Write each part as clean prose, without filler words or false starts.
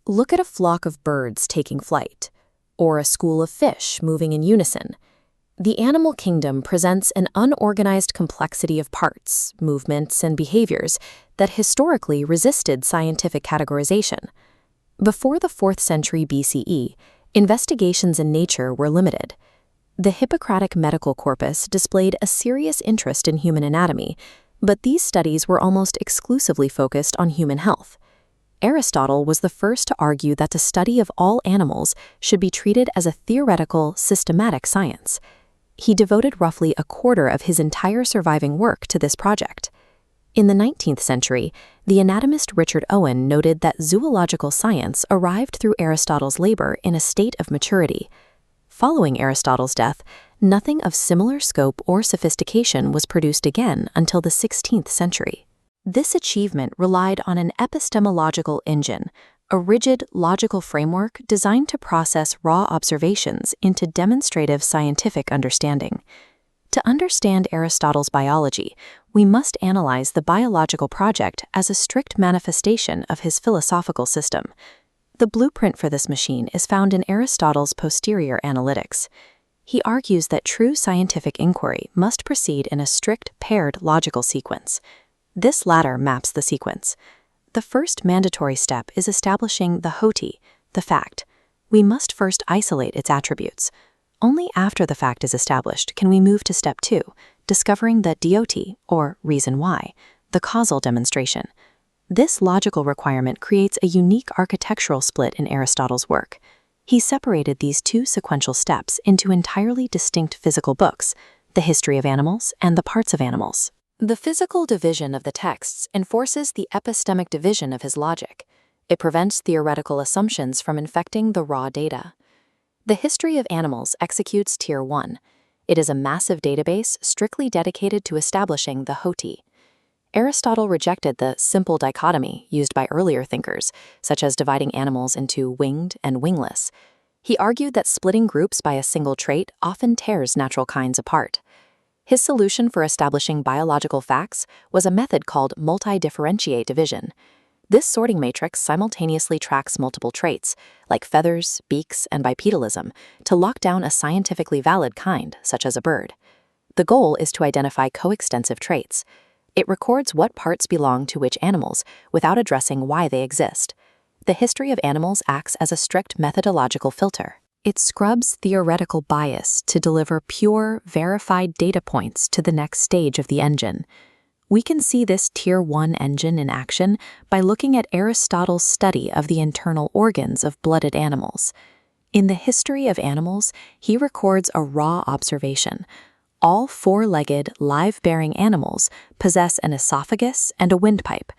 Look at a flock of birds taking flight, or a school of fish moving in unison. The animal kingdom presents an unorganized complexity of parts, movements, and behaviors that historically resisted scientific categorization. Before the 4th century BCE, investigations in nature were limited. The Hippocratic medical corpus displayed a serious interest in human anatomy, but these studies were almost exclusively focused on human health. Aristotle was the first to argue that the study of all animals should be treated as a theoretical, systematic science. He devoted roughly a quarter of his entire surviving work to this project. In the 19th century, the anatomist Richard Owen noted that zoological science arrived through Aristotle's labor in a state of maturity. Following Aristotle's death, nothing of similar scope or sophistication was produced again until the 16th century. This achievement relied on an epistemological engine, a rigid, logical framework designed to process raw observations into demonstrative scientific understanding. To understand Aristotle's biology, we must analyze the biological project as a strict manifestation of his philosophical system. The blueprint for this machine is found in Aristotle's posterior analytics. He argues that true scientific inquiry must proceed in a strict paired logical sequence. This latter maps the sequence. The first mandatory step is establishing the Hoti, the fact. We must first isolate its attributes. Only after the fact is established can we move to step 2, discovering the Dioti, or reason why, the causal demonstration. This logical requirement creates a unique architectural split in Aristotle's work. He separated these two sequential steps into entirely distinct physical books, the history of animals and the parts of animals. The physical division of the texts enforces the epistemic division of his logic. It prevents theoretical assumptions from infecting the raw data. The history of animals executes Tier 1. It is a massive database strictly dedicated to establishing the Hoti. Aristotle rejected the simple dichotomy used by earlier thinkers, such as dividing animals into winged and wingless. He argued that splitting groups by a single trait often tears natural kinds apart. His solution for establishing biological facts was a method called multi-differentiate division. This sorting matrix simultaneously tracks multiple traits, like feathers, beaks, and bipedalism, to lock down a scientifically valid kind, such as a bird. The goal is to identify coextensive traits. It records what parts belong to which animals, without addressing why they exist. The history of animals acts as a strict methodological filter. It scrubs theoretical bias to deliver pure, verified data points to the next stage of the engine. We can see this Tier 1 engine in action by looking at Aristotle's study of the internal organs of blooded animals. In the history of animals, he records a raw observation. All 4-legged, live-bearing animals possess an esophagus and a windpipe.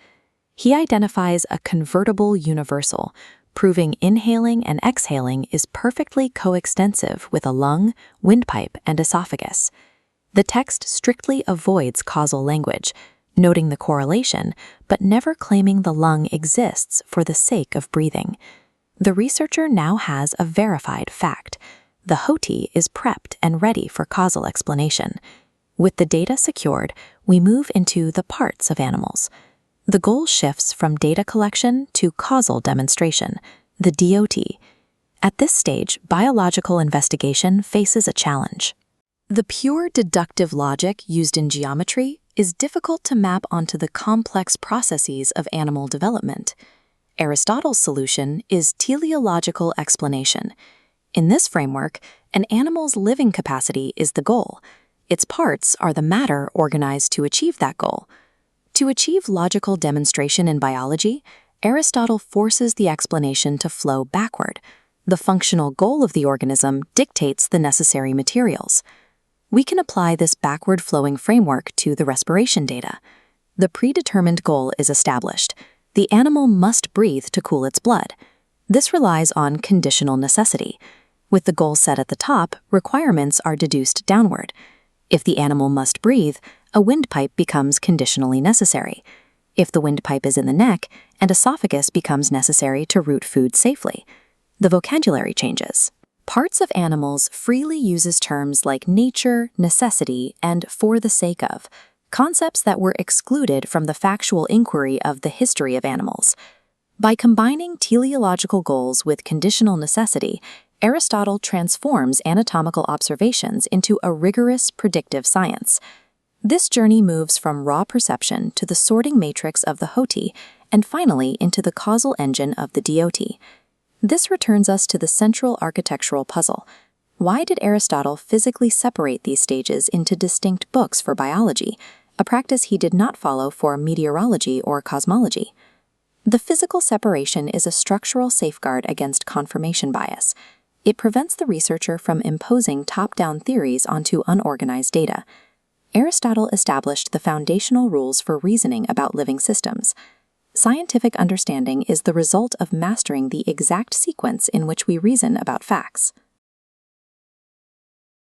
He identifies a convertible universal, proving inhaling and exhaling is perfectly coextensive with a lung, windpipe, and esophagus. The text strictly avoids causal language, noting the correlation, but never claiming the lung exists for the sake of breathing. The researcher now has a verified fact. The Hoti is prepped and ready for causal explanation. With the data secured, we move into the parts of animals. The goal shifts from data collection to causal demonstration, the Dioti. At this stage, biological investigation faces a challenge. The pure deductive logic used in geometry is difficult to map onto the complex processes of animal development. Aristotle's solution is teleological explanation. In this framework, an animal's living capacity is the goal. Its parts are the matter organized to achieve that goal. To achieve logical demonstration in biology, Aristotle forces the explanation to flow backward. The functional goal of the organism dictates the necessary materials. We can apply this backward-flowing framework to the respiration data. The predetermined goal is established. The animal must breathe to cool its blood. This relies on conditional necessity. With the goal set at the top, requirements are deduced downward. If the animal must breathe, a windpipe becomes conditionally necessary. If the windpipe is in the neck, an esophagus becomes necessary to root food safely. The vocabulary changes. Parts of animals freely uses terms like nature, necessity, and for the sake of, concepts that were excluded from the factual inquiry of the history of animals. By combining teleological goals with conditional necessity, Aristotle transforms anatomical observations into a rigorous predictive science. This journey moves from raw perception to the sorting matrix of the Hoti, and finally into the causal engine of the Dioti. This returns us to the central architectural puzzle. Why did Aristotle physically separate these stages into distinct books for biology, a practice he did not follow for meteorology or cosmology? The physical separation is a structural safeguard against confirmation bias. It prevents the researcher from imposing top-down theories onto unorganized data. Aristotle established the foundational rules for reasoning about living systems. Scientific understanding is the result of mastering the exact sequence in which we reason about facts.